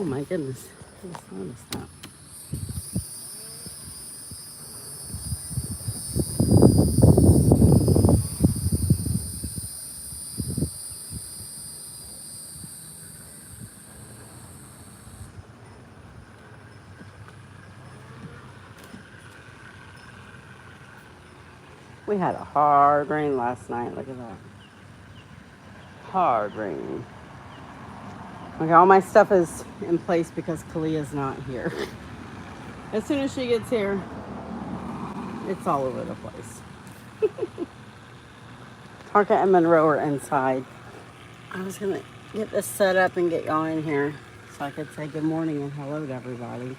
Oh my goodness. I just noticed that. We had a hard rain last night. Look at that. Hard rain. Okay, all my stuff is in place because Kalia's not here. As soon as she gets here, it's all over the place. Tonka and Monroe are inside. I was going to get this set up and get y'all in here so I could say good morning and hello to everybody.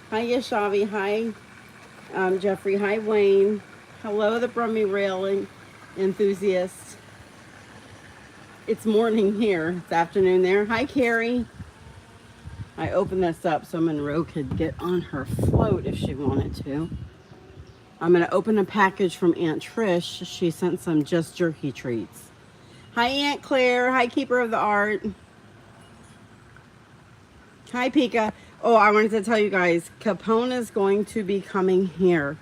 Hi, Yashavi. Hi, Jeffrey. Hi, Wayne. Hello, the Brummy Railing enthusiasts. It's morning here. It's afternoon there. Hi, Carrie. I opened this up so Monroe could get on her float if she wanted to. I'm going to open a package from Aunt Trish. She sent some Just Jerky treats. Hi, Aunt Clare. Hi, Keeper of the Art. Hi, Pekka. Oh, I wanted to tell you guys, Capone is going to be coming here.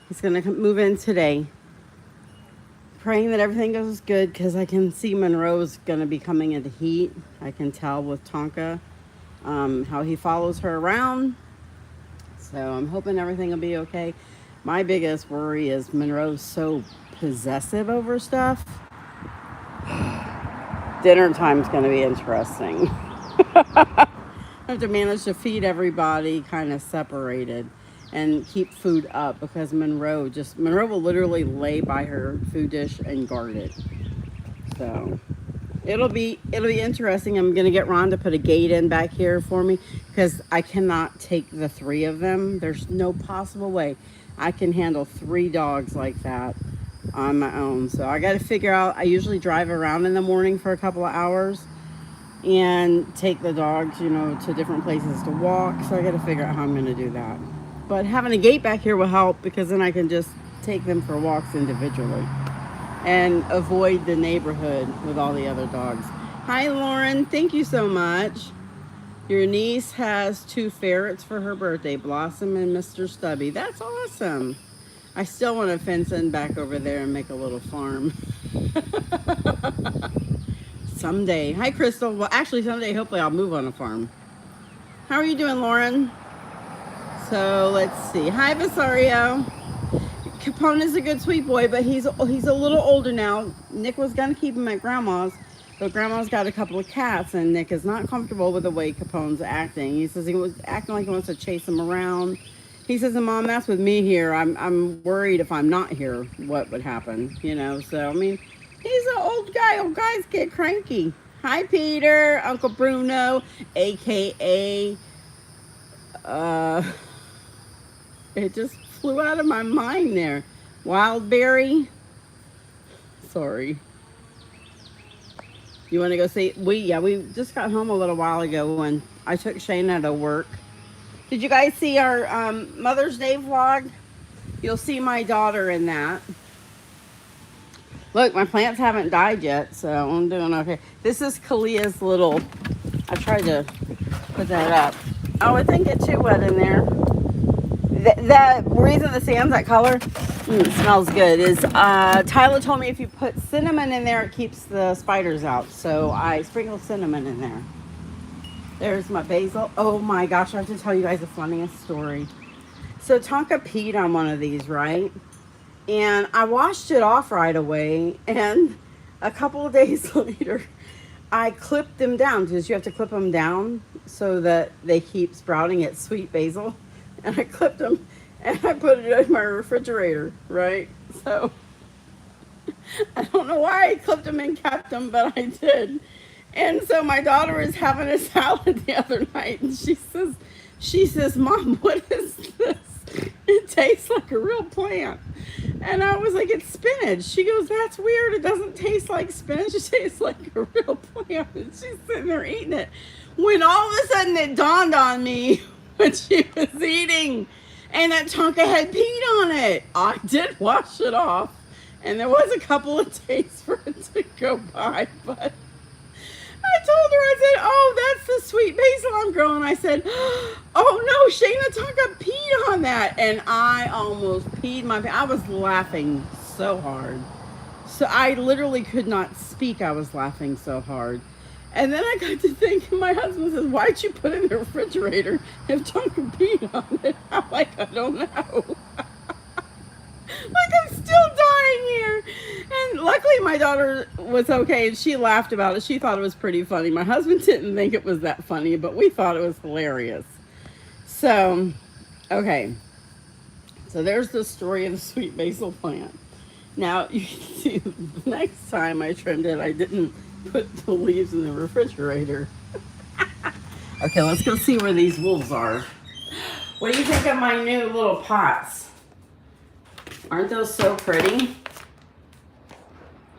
He's going to move in today. Praying that everything goes good because I can see Monroe's going to be coming into heat. I can tell with Tonka how he follows her around. So I'm hoping everything will be okay. My biggest worry is Monroe's so possessive over stuff. Dinner time's going to be interesting. I have to manage to feed everybody kind of separated and keep food up because Monroe will literally lay by her food dish and guard it. So it'll be interesting. I'm gonna get Ron to put a gate in back here for me because I cannot take the 3 of them. There's no possible way I can handle 3 dogs like that on my own. So I got to figure out. I usually drive around in the morning for a couple of hours and take the dogs, to different places to walk. So I got to figure out how I'm gonna do that. But having a gate back here will help because then I can just take them for walks individually and avoid the neighborhood with all the other dogs. Hi, Lauren. Thank you so much. Your niece has 2 ferrets for her birthday, Blossom and Mr. Stubby. That's awesome. I still want to fence in back over there and make a little farm. Someday. Hi, Crystal. Well, actually, someday, hopefully, I'll move on a farm. How are you doing, Lauren? So let's see. Hi, Vasario. Capone is a good sweet boy, but he's a little older now. Nick was gonna keep him at Grandma's, but Grandma's got a couple of cats, and Nick is not comfortable with the way Capone's acting. He says he was acting like he wants to chase him around. He says, "Mom, that's with me here. I'm worried if I'm not here, what would happen?" So I mean, he's an old guy. Old guys get cranky. Hi, Peter, Uncle Bruno, aka. It just flew out of my mind there. Wildberry. Sorry. You want to go see? We just got home a little while ago when I took Shayna to work. Did you guys see our Mother's Day vlog? You'll see my daughter in that. Look, my plants haven't died yet, so I'm doing okay. This is Kalia's little... I tried to put that up. Oh, it didn't get too wet in there. The reason the sand's that color, it smells good, is Tyler told me if you put cinnamon in there, it keeps the spiders out. So I sprinkled cinnamon in there. There's my basil. Oh my gosh, I have to tell you guys the funniest story. So Tonka peed on one of these, right? And I washed it off right away. And a couple of days later, I clipped them down because you have to clip them down so that they keep sprouting. It's sweet basil. And I clipped them and I put it in my refrigerator, right? So I don't know why I clipped them and kept them, but I did. And so my daughter is having a salad the other night and she says, "Mom, what is this? It tastes like a real plant." And I was like, "It's spinach." She goes, "That's weird. It doesn't taste like spinach. It tastes like a real plant." And she's sitting there eating it. When all of a sudden it dawned on me when she was eating and that Tonka had peed on it. I did wash it off and there was a couple of days for it to go by, but I told her, I said, oh, that's the sweet basil I'm growing. I said, oh no, Shayna Tonka peed on that. And I almost peed my pants. I was laughing so hard. So I literally could not speak. I was laughing so hard. And then I got to thinking, my husband says, why'd you put it in the refrigerator if Tonka peed on it? I'm like, I don't know. Like, I'm still dying here. And luckily my daughter was okay and she laughed about it. She thought it was pretty funny. My husband didn't think it was that funny, but we thought it was hilarious. So, okay. So there's the story of the sweet basil plant. Now, you can see the next time I trimmed it, I didn't put the leaves in the refrigerator. Okay, let's go see where these wolves are. What do you think of my new little pots? Aren't those so pretty?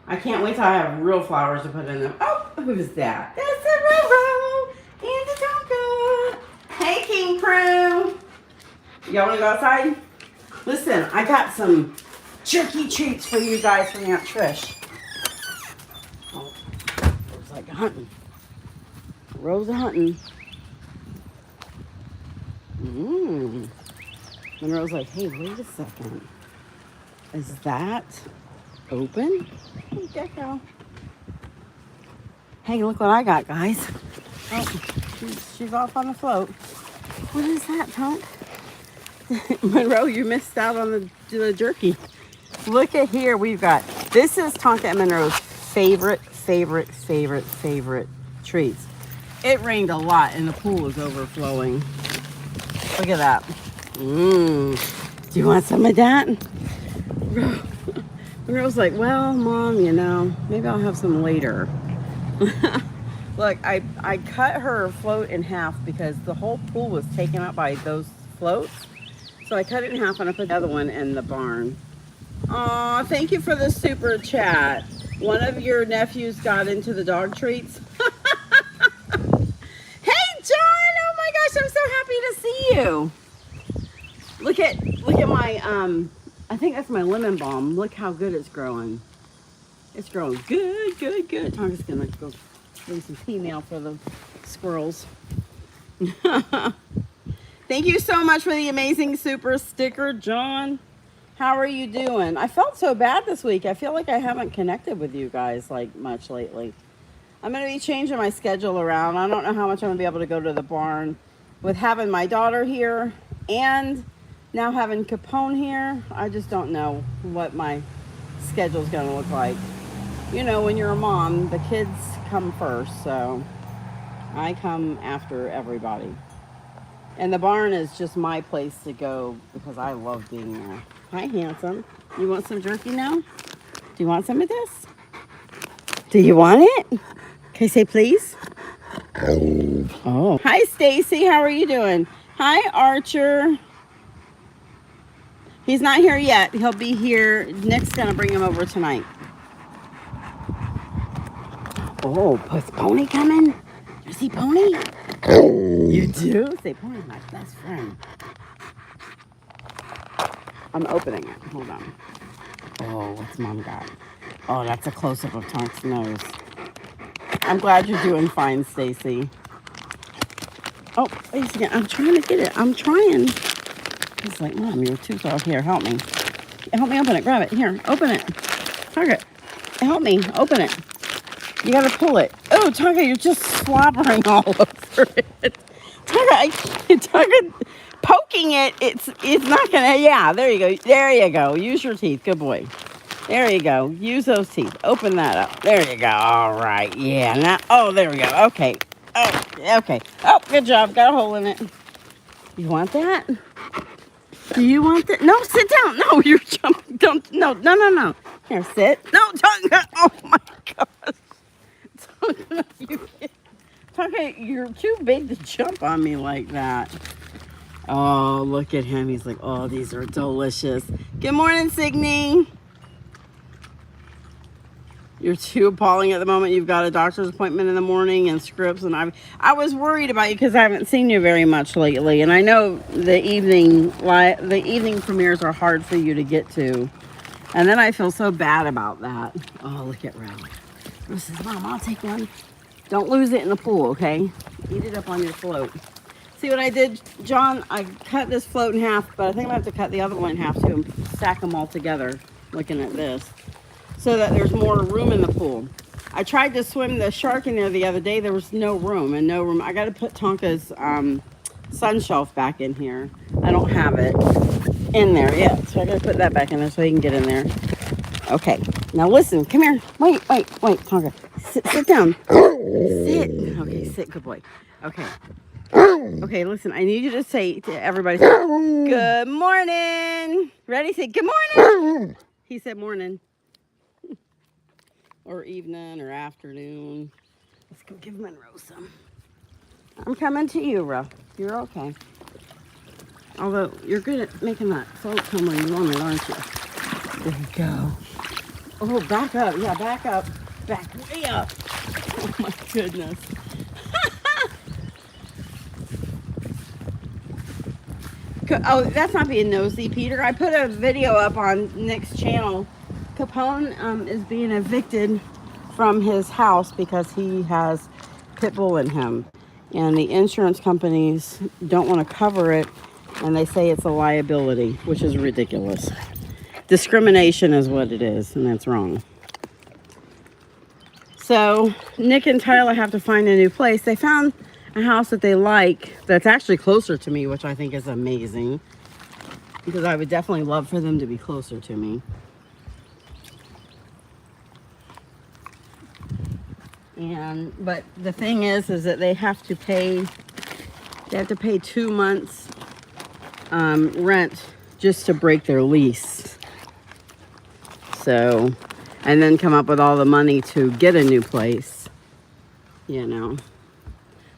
I can't wait till I have real flowers to put in them. Oh, who's that? That's a Roro and a Tonka. Hey, King Prue. Y'all want to go outside? Listen, I got some jerky treats for you guys from Aunt Trish. Oh, Rose like hunting. Rose hunting. And Rose like, hey, wait a second. Is that open? Oh, gecko. Hey, look what I got, guys. Oh, she's off on the float. What is that, Tonk? Monroe, you missed out on the jerky. Look at here, we've got, this is Tonka and Monroe's favorite treats. It rained a lot and the pool is overflowing. Look at that. Do you want some of that? Monroe's like, well, Mom, you know, maybe I'll have some later. Look, I cut her float in half because the whole pool was taken up by those floats. So I cut it in half and I put the other one in the barn. Aw, thank you for the super chat. One of your nephews got into the dog treats. Hey, John! Oh my gosh, I'm so happy to see you. Look at my I think that's my lemon balm. Look how good it's growing. It's growing good. Tonka's gonna go bring some pea meal for the squirrels. Thank you so much for the amazing super sticker, John. How are you doing? I felt so bad this week. I feel like I haven't connected with you guys like much lately. I'm going to be changing my schedule around. I don't know how much I'm going to be able to go to the barn with having my daughter here and now having Capone here. I just don't know what my schedule is going to look like. You know, when you're a mom, the kids come first, so I come after everybody. And the barn is just my place to go because I love being there. Hi, handsome. You want some jerky now? Do you want some of this? Do you want it? Can you say please? Oh. Hi, Stacy. How are you doing? Hi, Archer. He's not here yet. He'll be here. Nick's going to bring him over tonight. Oh, is Pony coming? You see Pony? You do? Say, Pony's my best friend. I'm opening it. Hold on. Oh, what's Mom got? Oh, that's a close-up of Tonk's nose. I'm glad you're doing fine, Stacy. Oh, wait again. I'm trying to get it. I'm trying. He's like, Mom, you're too far. Here, help me. Help me open it. Grab it. Here, open it. Target. Help me. Open it. You gotta pull it. Oh, Tonka, you're just slobbering all over it. Tonka, poking it, it's not gonna, yeah, there you go. There you go. Use your teeth. Good boy. There you go. Use those teeth. Open that up. There you go. All right. Yeah. Now, oh, there we go. Okay. Oh, okay. Oh, good job. Got a hole in it. You want that? Do you want that? No, sit down. No, you're jumping. Don't, no. Here, sit. No, Tonka. Oh my gosh. Tonka, you're too big to jump on me like that. Oh, look at him. He's like, oh, these are delicious. Good morning, Signe. You're too appalling at the moment. You've got a doctor's appointment in the morning and scripts. And I was worried about you because I haven't seen you very much lately. And I know the evening premieres are hard for you to get to. And then I feel so bad about that. Oh, look at Ralph. Rose says, Mom, I'll take one. Don't lose it in the pool, okay? Eat it up on your float. See what I did, John? I cut this float in half, but I think I have to cut the other one in half too and stack them all together, looking at this, so that there's more room in the pool. I tried to swim the shark in there the other day. There was no room and no room. I got to put Tonka's sun shelf back in here. I don't have it in there yet, so I got to put that back in there so he can get in there. Okay, now listen, come here. Wait, Tonka. Sit down. Sit. Okay, sit, good boy. Okay. Okay, listen, I need you to say to everybody, good morning. Ready? Say good morning. He said morning. Or evening or afternoon. Let's go give Monroe some. I'm coming to you, Ro. You're okay. Although, you're good at making that float come where you want it, aren't you? There you go. Oh, back up. Yeah, back up. Back way up. Oh, my goodness. Oh, that's not being nosy, Peter. I put a video up on Nick's channel. Capone is being evicted from his house because he has pit bull in him. And the insurance companies don't want to cover it, and they say it's a liability, which is ridiculous. Discrimination is what it is, and that's wrong. So Nick and Tyler have to find a new place. They found a house that they like that's actually closer to me, which I think is amazing, because I would definitely love for them to be closer to me. But the thing is that they have to pay 2 months rent just to break their lease. So, and then come up with all the money to get a new place, you know.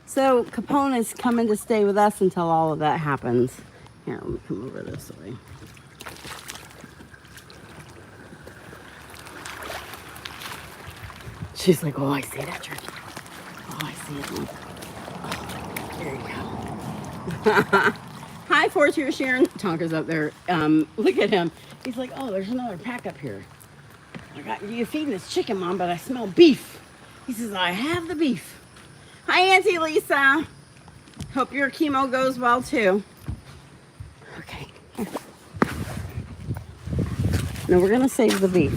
So Capone is coming to stay with us until all of that happens. Here, let me come over this way. She's like, oh, I see that turkey. Oh, I see it. Oh, there you go. Hi, Fortier Sharon. Tonka's up there. Look at him. He's like, oh, there's another pack up here. You're feeding this chicken, Mom, but I smell beef. He says, I have the beef. Hi, Auntie Lisa. Hope your chemo goes well, too. Okay. Now, we're going to save the beef.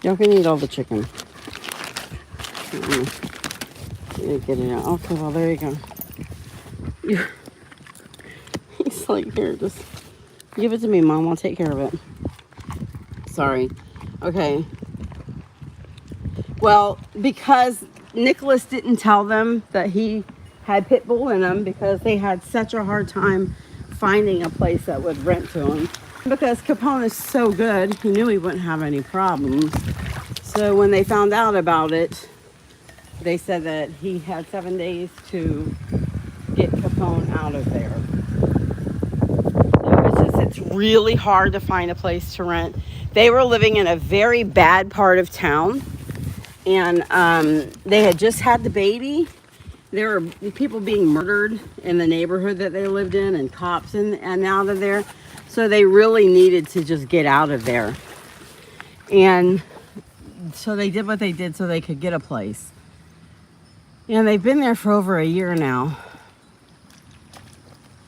You're going to eat all the chicken. Get it out. Okay, well, there you go. He's like, here, just give it to me, Mom. I'll take care of it. Sorry. Okay. Well, because Nicholas didn't tell them that he had pit bull in him, because they had such a hard time finding a place that would rent to him. Because Capone is so good, he knew he wouldn't have any problems. So when they found out about it, they said that he had 7 days to get Capone out of there. So it's really hard to find a place to rent. They were living in a very bad part of town, and they had just had the baby. There were people being murdered in the neighborhood that they lived in, and cops in and out of there. So they really needed to just get out of there. And so they did what they did so they could get a place. And they've been there for over a year now.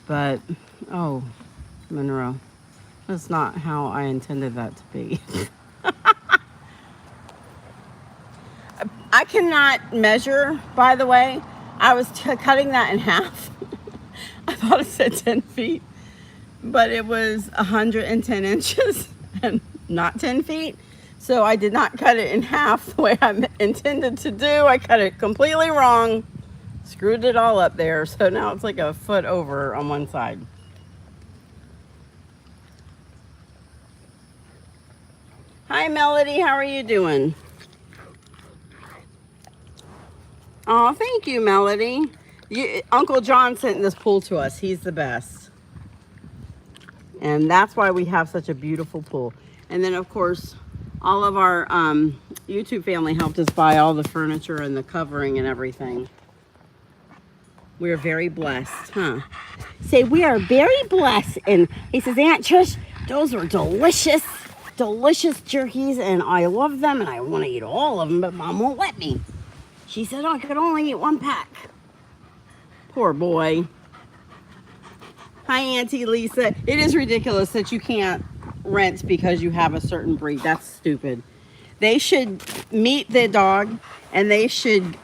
But, oh, Monroe, that's not how I intended that to be. I cannot measure, by the way. I was cutting that in half. I thought it said 10 feet, but it was 110 inches and not 10 feet. So I did not cut it in half the way I intended to do. I cut it completely wrong, screwed it all up there. So now it's like a foot over on one side. Hi, Melody. How are you doing? Oh, thank you, Melody. Uncle John sent this pool to us. He's the best. And that's why we have such a beautiful pool. And then, of course, all of our YouTube family helped us buy all the furniture and the covering and everything. We're very blessed, huh? Say, we are very blessed. And he says, Aunt Trish, those are delicious, delicious jerkies, and I love them, and I want to eat all of them, but Mom won't let me. She said, oh, I could only eat 1 pack. Poor boy. Hi, Auntie Lisa. It is ridiculous that you can't rent because you have a certain breed. That's stupid. They should meet the dog and they should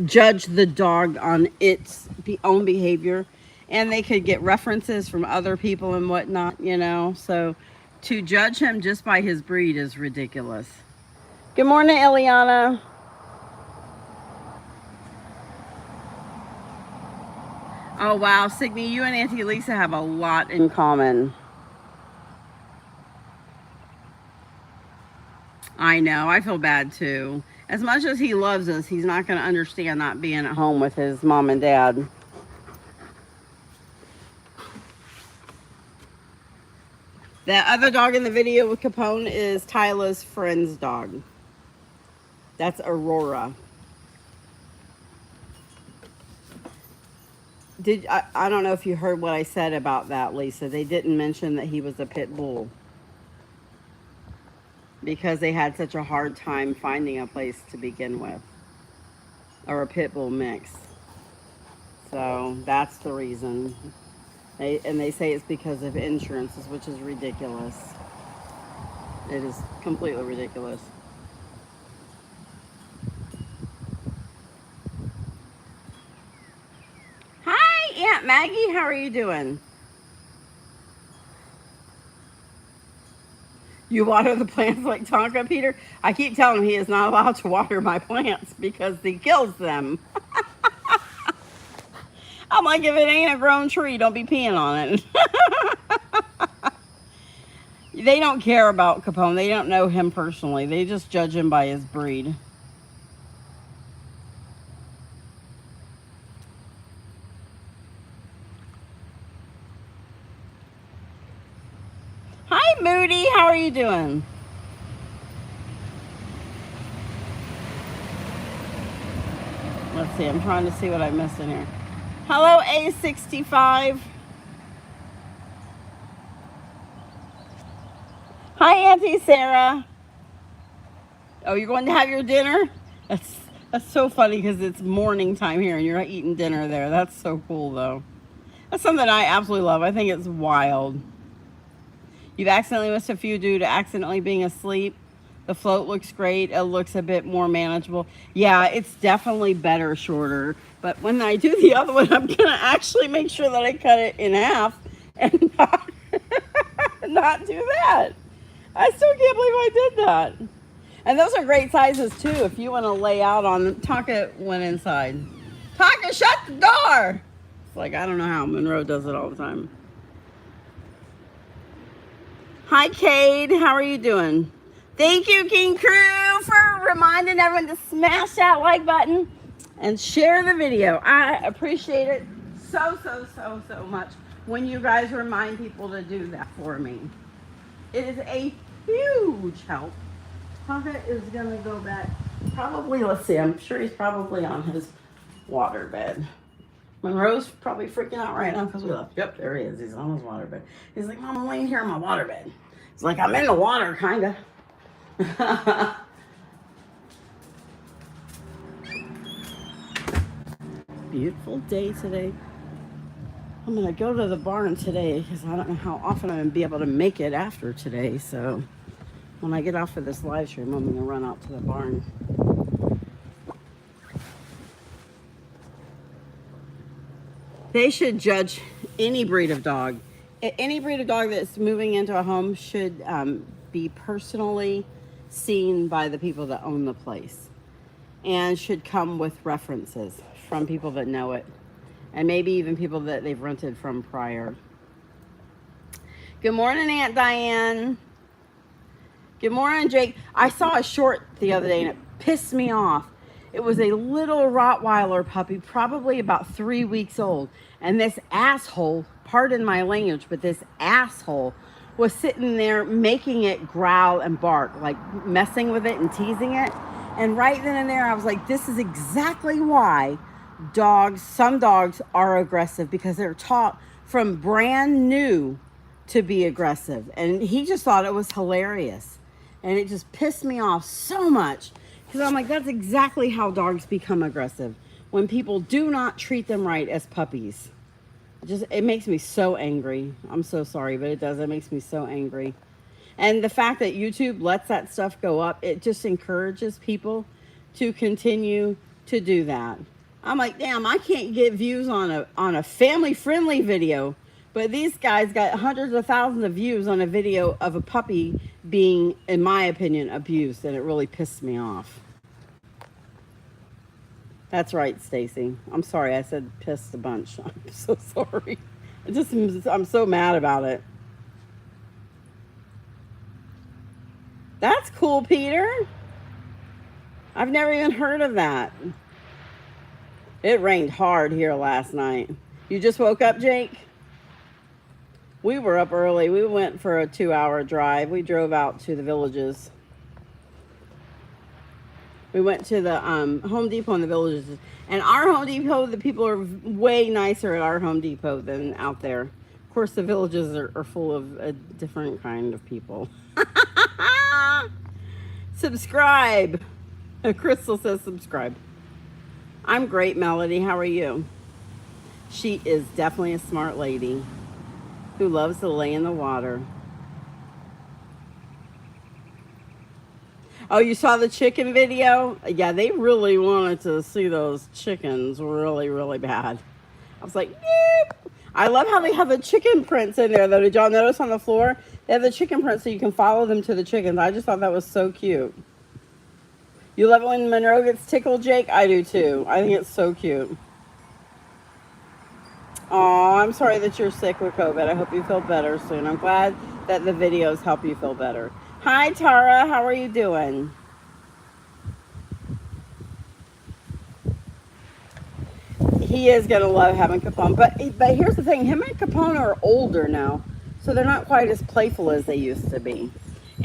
judge the dog on its own behavior. And they could get references from other people and whatnot, you know. So to judge him just by his breed is ridiculous. Good morning, Eliana. Oh, wow. Signe, you and Auntie Lisa have a lot in common. I know. I feel bad, too. As much as he loves us, he's not going to understand not being at home with his mom and dad. That other dog in the video with Capone is Tyla's friend's dog. That's Aurora. I don't know if you heard what I said about that, Lisa. They didn't mention that he was a pit bull because they had such a hard time finding a place to begin with, or a pit bull mix. So that's the reason. And they say it's because of insurances, which is ridiculous. It is completely ridiculous. Aunt Maggie, how are you doing? You water the plants like Tonka, Peter? I keep telling him he is not allowed to water my plants because he kills them. I'm like, if it ain't a grown tree, don't be peeing on it. They don't care about Capone. They don't know him personally. They just judge him by his breed. Hi, Moody. How are you doing? Let's see. I'm trying to see what I missed in here. Hello, A65. Hi, Auntie Sarah. Oh, you're going to have your dinner? That's so funny because it's morning time here and you're not eating dinner there. That's so cool, though. That's something I absolutely love. I think it's wild. You've accidentally missed a few due to accidentally being asleep. The float looks great. It looks a bit more manageable. Yeah, it's definitely better shorter. But when I do the other one, I'm going to actually make sure that I cut it in half and not do that. I still can't believe I did that. And those are great sizes, too, if you want to lay out on them. Tonka went inside. Tonka, shut the door! It's like, I don't know how. Monroe does it all the time. Hi, Cade. How are you doing? Thank you, King Crew, for reminding everyone to smash that like button and share the video. I appreciate it so much when you guys remind people to do that for me. It is a huge help. Tonka is going to go back. Probably, let's see, I'm sure he's probably on his water bed. Monroe's probably freaking out right now because we left. Yep, there he is. He's on his water bed. He's like, Mom, I'm laying here on my water bed. He's like, I'm in the water, kind of. Beautiful day today. I'm going to go to the barn today because I don't know how often I'm going to be able to make it after today. So when I get off of this live stream, I'm going to run out to the barn. They should judge any breed of dog. Any breed of dog that's moving into a home should be personally seen by the people that own the place and should come with references from people that know it and maybe even people that they've rented from prior. Good morning, Aunt Diane. Good morning, Jake. I saw a short the other day and it pissed me off. It was a little Rottweiler puppy, probably about 3 weeks old. And this asshole, pardon my language, but this asshole was sitting there making it growl and bark, like messing with it and teasing it. And right then and there, I was like, this is exactly why some dogs are aggressive, because they're taught from brand new to be aggressive. And he just thought it was hilarious. And it just pissed me off so much. Because I'm like, that's exactly how dogs become aggressive. When people do not treat them right as puppies. It makes me so angry. I'm so sorry, but it does. It makes me so angry. And the fact that YouTube lets that stuff go up, it just encourages people to continue to do that. I'm like, damn, I can't get views on a family-friendly video, but these guys got hundreds of thousands of views on a video of a puppy being, in my opinion, abused, and it really pissed me off. That's right, Stacy. I'm sorry, I said pissed a bunch. I'm so sorry. I'm so mad about it. That's cool, Peter. I've never even heard of that. It rained hard here last night. You just woke up, Jake? We were up early. We went for a 2-hour drive. We drove out to the Villages. We went to the Home Depot in the Villages. And our Home Depot, the people are way nicer at our Home Depot than out there. Of course, the Villages are full of a different kind of people. Subscribe. Crystal says subscribe. I'm great, Melody. How are you? She is definitely a smart lady who loves to lay in the water. Oh, you saw the chicken video? Yeah, they really wanted to see those chickens really, really bad. I was like, nope. I love how they have the chicken prints in there, though. Did y'all notice on the floor? They have the chicken prints so you can follow them to the chickens. I just thought that was so cute. You love it when Monroe gets tickled, Jake? I do, too. I think it's so cute. Oh, I'm sorry that you're sick with COVID. I hope you feel better soon. I'm glad that the videos help you feel better. Hi, Tara. How are you doing? He is going to love having Capone. But here's the thing. Him and Capone are older now, so they're not quite as playful as they used to be.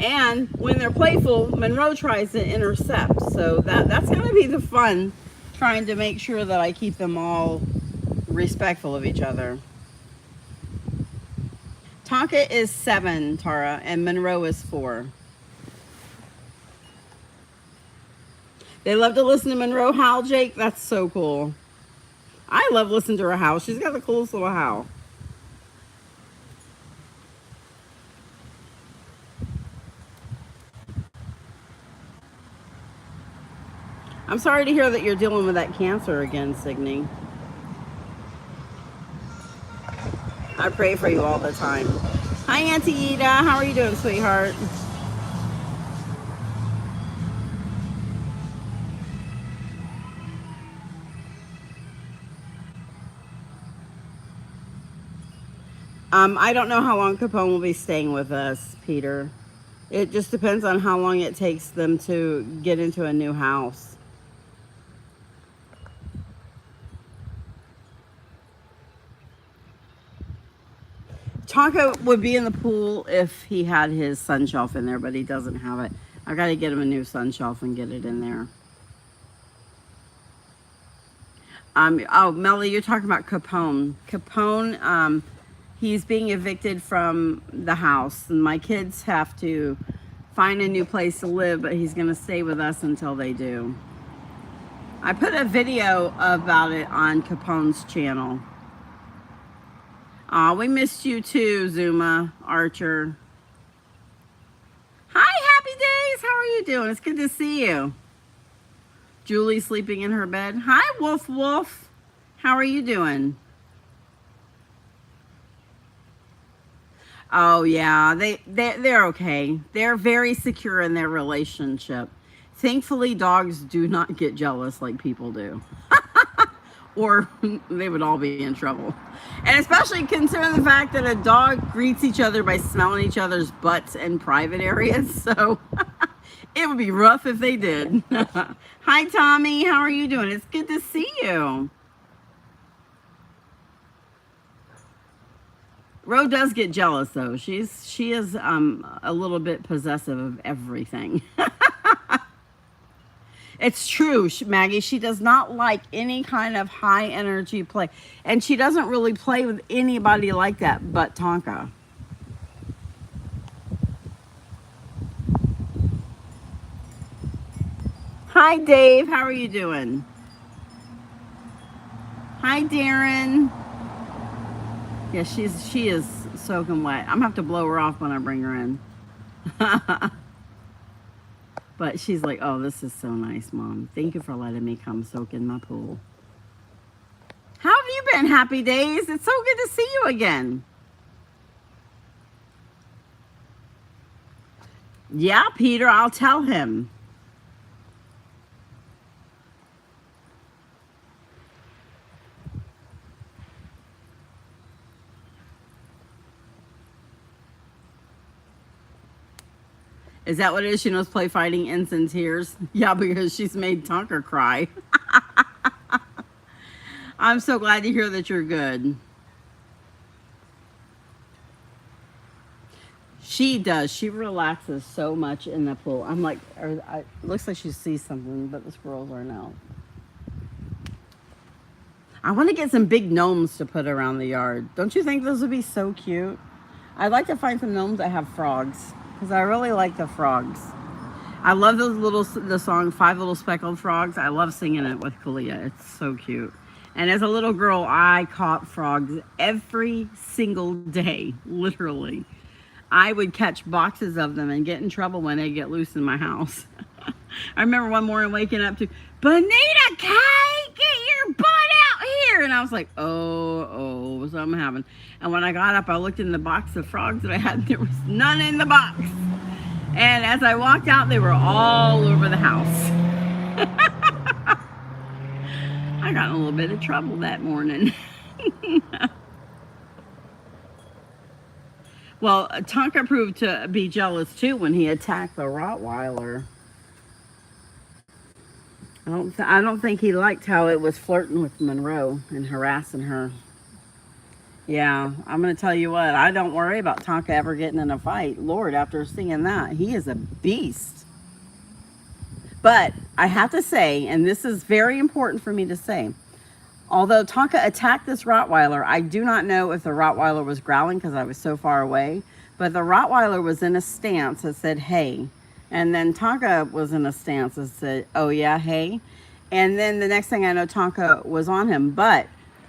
And when they're playful, Monroe tries to intercept. So that's going to be the fun, trying to make sure that I keep them all respectful of each other. Tonka is 7, Tara, and Monroe is 4. They love to listen to Monroe howl, Jake. That's so cool. I love listening to her howl. She's got the coolest little howl. I'm sorry to hear that you're dealing with that cancer again, Signe. I pray for you all the time. Hi, Auntie Ida. How are you doing, sweetheart? I don't know how long Capone will be staying with us, Peter. It just depends on how long it takes them to get into a new house. Tonka would be in the pool if he had his sun shelf in there, but he doesn't have it. I've got to get him a new sun shelf and get it in there. Oh, Melly, you're talking about Capone. Capone, he's being evicted from the house, and my kids have to find a new place to live, but he's going to stay with us until they do. I put a video about it on Capone's channel. Aw, we missed you too, Zuma Archer. Hi, Happy Days. How are you doing? It's good to see you. Julie sleeping in her bed. Hi, Wolf Wolf. How are you doing? Oh yeah, they're okay. They're very secure in their relationship. Thankfully, dogs do not get jealous like people do. Or they would all be in trouble. And especially considering the fact that a dog greets each other by smelling each other's butts in private areas. So it would be rough if they did. Hi, Tommy. How are you doing? It's good to see you. Ro does get jealous, though. She is a little bit possessive of everything. It's true, Maggie. She does not like any kind of high energy play. And she doesn't really play with anybody like that but Tonka. Hi, Dave. How are you doing? Hi, Darren. Yeah, she is soaking wet. I'm gonna have to blow her off when I bring her in. But she's like, oh, this is so nice, Mom. Thank you for letting me come soak in my pool. How have you been, Happy Days? It's so good to see you again. Yeah, Peter, I'll tell him. Is that what it is? She knows play fighting ends in tears? Yeah, because she's made Tonka cry. I'm so glad to hear that you're good. She does. She relaxes so much in the pool. I'm like, it looks like she sees something, but the squirrels are now. I want to get some big gnomes to put around the yard. Don't you think those would be so cute? I'd like to find some gnomes that have frogs, because I really like the frogs. I love the song Five Little Speckled Frogs. I love singing it with Kalia. It's so cute. And as a little girl, I caught frogs every single day, literally. I would catch boxes of them and get in trouble when they get loose in my house. I remember one morning waking up to, Bonita Kay, get your butt out here. And I was like, oh, something happened. And when I got up, I looked in the box of frogs that I had. There was none in the box. And as I walked out, they were all over the house. I got in a little bit of trouble that morning. Well, Tonka proved to be jealous too when he attacked the Rottweiler. I don't think he liked how it was flirting with Monroe and harassing her. Yeah, I'm going to tell you what, I don't worry about Tonka ever getting in a fight. Lord, after seeing that, he is a beast. But I have to say, and this is very important for me to say, although Tonka attacked this Rottweiler, I do not know if the Rottweiler was growling because I was so far away, but the Rottweiler was in a stance that said, hey. And then Tonka was in a stance that said, oh yeah, hey. And then the next thing I know, Tonka was on him, but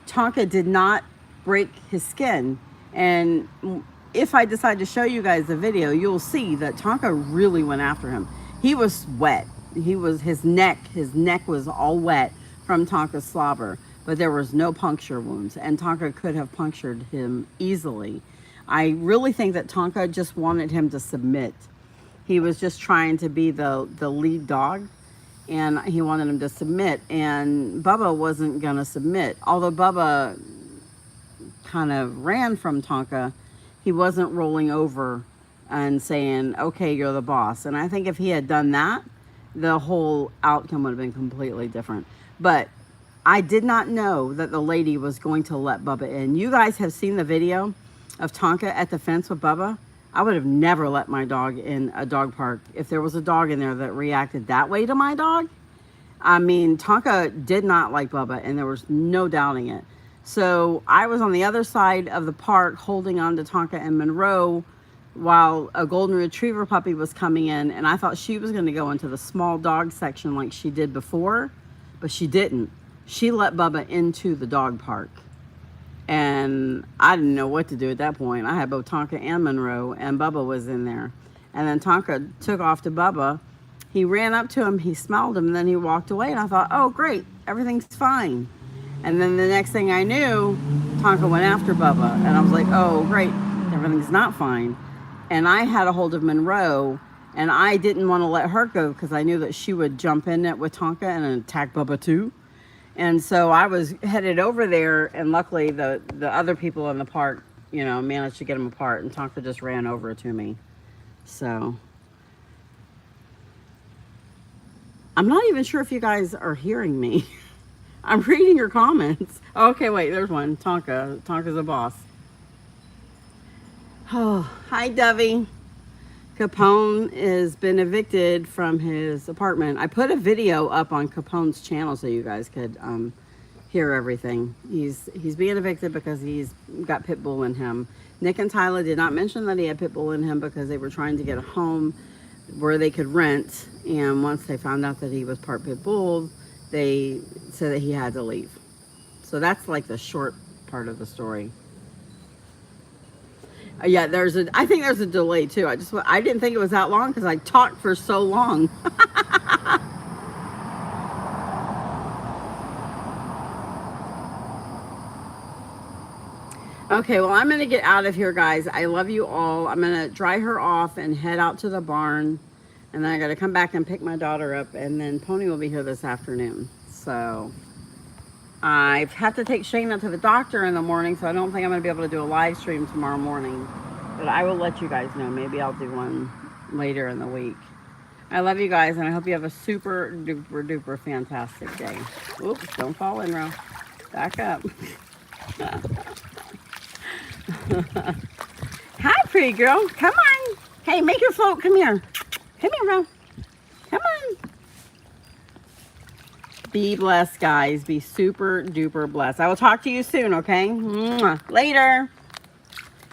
Tonka did not break his skin. And if I decide to show you guys the video, you'll see that Tonka really went after him. He was wet. His neck was all wet from Tonka's slobber, but there was no puncture wounds, and Tonka could have punctured him easily. I really think that Tonka just wanted him to submit. He was just trying to be the lead dog, and he wanted him to submit, and Bubba wasn't going to submit. Although Bubba kind of ran from Tonka, he wasn't rolling over and saying, okay, you're the boss. And I think if he had done that, the whole outcome would have been completely different. But I did not know that the lady was going to let Bubba in. You guys have seen the video of Tonka at the fence with Bubba. I would have never let my dog in a dog park if there was a dog in there that reacted that way to my dog. I mean, Tonka did not like Bubba, and there was no doubting it. So I was on the other side of the park holding on to Tonka and Monroe while a golden retriever puppy was coming in, and I thought she was going to go into the small dog section like she did before, but she didn't. She let Bubba into the dog park, and I didn't know what to do at that point. I had both Tonka and Monroe, and Bubba was in there. And then Tonka took off to Bubba. He ran up to him, he smelled him, and then he walked away, and I thought, oh, great, everything's fine. And then the next thing I knew, Tonka went after Bubba, and I was like, oh, great, everything's not fine. And I had a hold of Monroe, and I didn't want to let her go because I knew that she would jump in it with Tonka and attack Bubba too. And so I was headed over there, and luckily the other people in the park, you know, managed to get them apart, and Tonka just ran over to me. So I'm not even sure if you guys are hearing me. I'm reading your comments. Okay, wait, there's one. Tonka's a boss. Oh, hi, Dovey. Capone has been evicted from his apartment. I put a video up on Capone's channel so you guys could hear everything. He's being evicted because he's got pit bull in him. Nick and Tyler did not mention that he had pit bull in him because they were trying to get a home. where they could rent. And once they found out that he was part pit bull, they said that he had to leave. So that's like the short part of the story. Yeah, I think there's a delay too. I didn't think it was that long because I talked for so long. Okay, well, I'm going to get out of here, guys. I love you all. I'm going to dry her off and head out to the barn. And then I got to come back and pick my daughter up. And then Pony will be here this afternoon. So I have to take Shayna to the doctor in the morning. So I don't think I'm going to be able to do a live stream tomorrow morning. But I will let you guys know. Maybe I'll do one later in the week. I love you guys. And I hope you have a super duper duper fantastic day. Oops, don't fall in, Ro. Back up. Hi, pretty girl. Come on. Hey, make your float. Come here. Come here, Ro. Come on. Be blessed, guys. Be super duper blessed. I will talk to you soon, okay? Mwah. Later.